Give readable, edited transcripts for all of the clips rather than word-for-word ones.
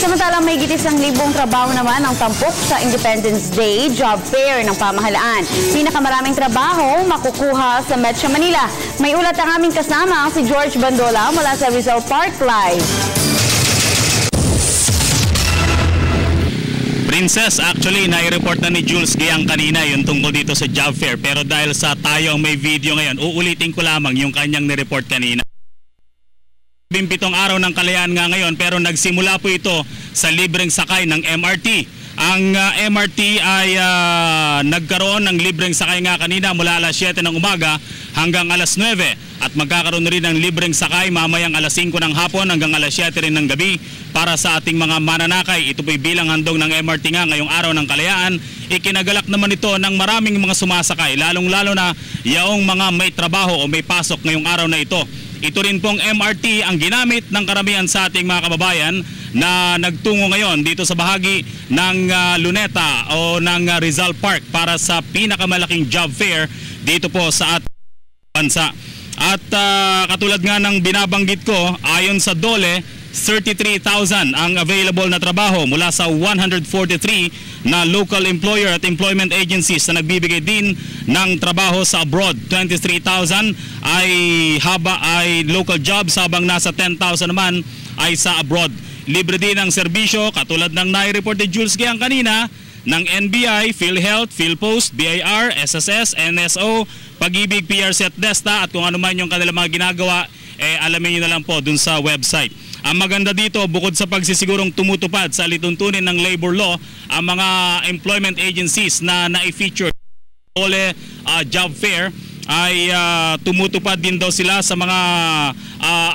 Samantalang may higit 1,000 trabaho naman ang tampok sa Independence Day Job Fair ng pamahalaan. Pinakamaraming trabaho makukuha sa Metro Manila. May ulat ang aming kasama si George Bandola mula sa Rizal Park Live. Princess, actually, nai-report na ni Jules Giang kanina yung tungkol dito sa job fair. Pero dahil sa tayo ang may video ngayon, uulitin ko lamang yung kanyang nireport kanina. 17 araw ng kalayaan nga ngayon, pero nagsimula po ito sa libreng sakay ng MRT. Ang MRT ay nagkaroon ng libreng sakay nga kanina mula alas 7 ng umaga hanggang alas 9. At magkakaroon rin ng libreng sakay mamayang alas 5 ng hapon hanggang alas 7 rin ng gabi para sa ating mga mananakay. Ito po'y bilang handog ng MRT nga ngayong araw ng kalayaan. Ikinagalak naman ito ng maraming mga sumasakay, lalong-lalo na yaong mga may trabaho o may pasok ngayong araw na ito. Ito rin pong MRT ang ginamit ng karamihan sa ating mga kababayan na nagtungo ngayon dito sa bahagi ng Luneta o ng Rizal Park para sa pinakamalaking job fair dito po sa ating bansa. At katulad nga ng binabanggit ko, ayon sa DOLE, 33,000 ang available na trabaho mula sa 143 na local employer at employment agencies na nagbibigay din ng trabaho sa abroad. 23,000 ay local jobs habang nasa 10,000 naman ay sa abroad. Libre din ang serbisyo katulad ng nai-report ni Jules Giang kanina ng NBI, PhilHealth, PhilPost, BIR, SSS, NSO, Pag-ibig, PRC at DESTA at kung ano man yung kanilang mga ginagawa, alamin nyo na lang po dun sa website. Ang maganda dito, bukod sa pagsisigurong tumutupad sa lituntunin ng labor law, ang mga employment agencies na na-feature OLE job fair ay tumutupad din daw sila sa mga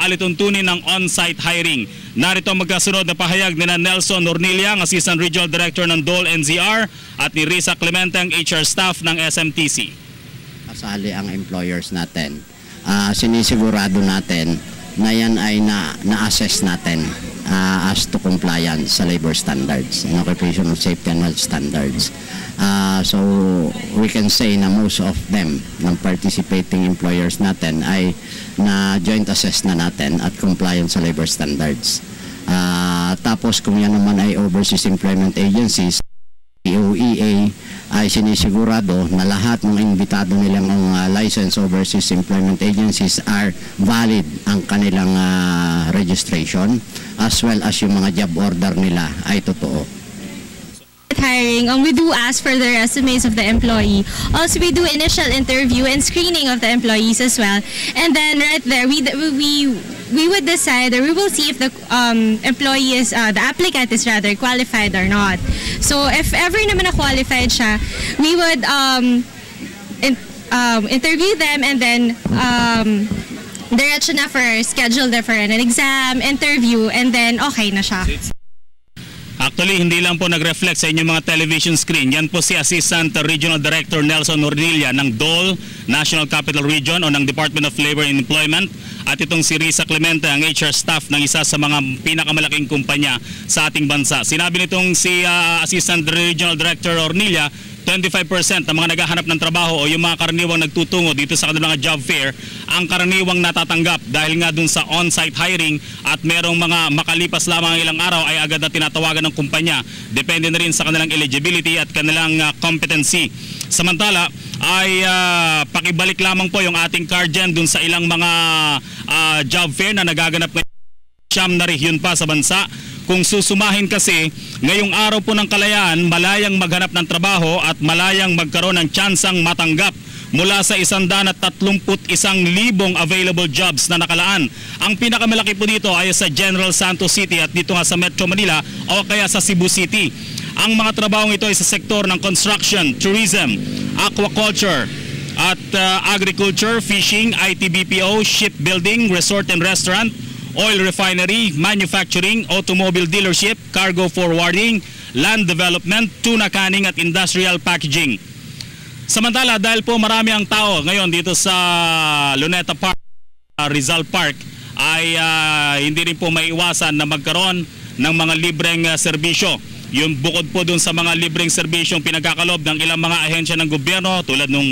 alituntunin ng on-site hiring. Narito ang magkasunod na pahayag ni Nelson Ornelia, ang Assistant Regional Director ng DOLE NCR, at ni Risa Clemente, ang HR staff ng SMTC. Kasali ang employers natin. Sinisigurado natin na yan ay na-assess natin as to compliance sa labor standards and occupational safety and health standards. So we can say na most of them ng participating employers natin ay na joint assess na natin at compliance sa labor standards. Tapos kung yan naman ay overseas employment agencies, OEA ay sinisigurado na lahat ng imbitado nilang license overseas employment agencies are valid ang kanilang registration as well as yung mga job order nila ay totoo. Hiring, we do ask for the resumes of the employee. Also, we do initial interview and screening of the employees as well. And then right there, we would decide, or we will see if the employee is, the applicant is rather qualified or not. So if ever naman na qualified siya, we would interview them and then diretso na schedule them for an exam, interview, and then okay na siya. Actually, hindi lang po nag-reflect sa inyong mga television screen. Yan po si Assistant Regional Director Nelson Ornelia ng DOLE National Capital Region o ng Department of Labor and Employment. At itong si Risa Clemente, ang HR staff ng isa sa mga pinakamalaking kumpanya sa ating bansa. Sinabi nitong si Assistant Regional Director Ornelia, 25% ng mga naghahanap ng trabaho o yung mga karaniwang nagtutungo dito sa kanilang job fair ang karaniwang natatanggap dahil nga dun sa on-site hiring at merong mga makalipas lamang ilang araw ay agad na tinatawagan ng kumpanya. Depende na rin sa kanilang eligibility at kanilang competency. Samantala ay pakibalik lamang po yung ating card dyan dun sa ilang mga job fair na nagaganap ngayon. Siyam na rin pa sa bansa. Kung susumahin kasi, ngayong araw po ng kalayaan, malayang maghanap ng trabaho at malayang magkaroon ng tsansang matanggap mula sa 131,000 available jobs na nakalaan. Ang pinakamalaki po dito ay sa General Santos City at dito nga sa Metro Manila o kaya sa Cebu City. Ang mga trabahong ito ay sa sektor ng construction, tourism, aquaculture, at agriculture, fishing, IT BPO, shipbuilding, resort and restaurant, oil refinery, manufacturing, automobile dealership, cargo forwarding, land development, tuna canning at industrial packaging. Samantala, dahil po marami ang tao ngayon dito sa Luneta Park, Rizal Park, ay hindi rin po maiwasan na magkaroon ng mga libreng serbisyo. Yung bukod po dun sa mga libreng serbisyong pinagkakalob ng ilang mga ahensya ng gobyerno tulad nung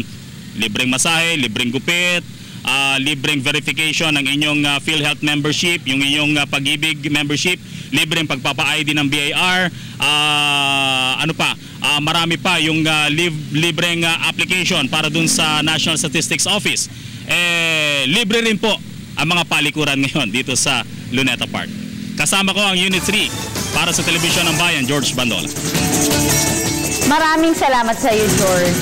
libreng masahe, libreng gupit, libreng verification ng inyong PhilHealth membership, yung inyong Pag-ibig membership, libreng pagpapa-ID ng BIR, marami pa yung libreng application para dun sa National Statistics Office. Libre rin po ang mga palikuran ngayon dito sa Luneta Park. Kasama ko ang Unit 3 para sa Telebisyon ng Bayan, George Bandola. Maraming salamat sa iyo, George.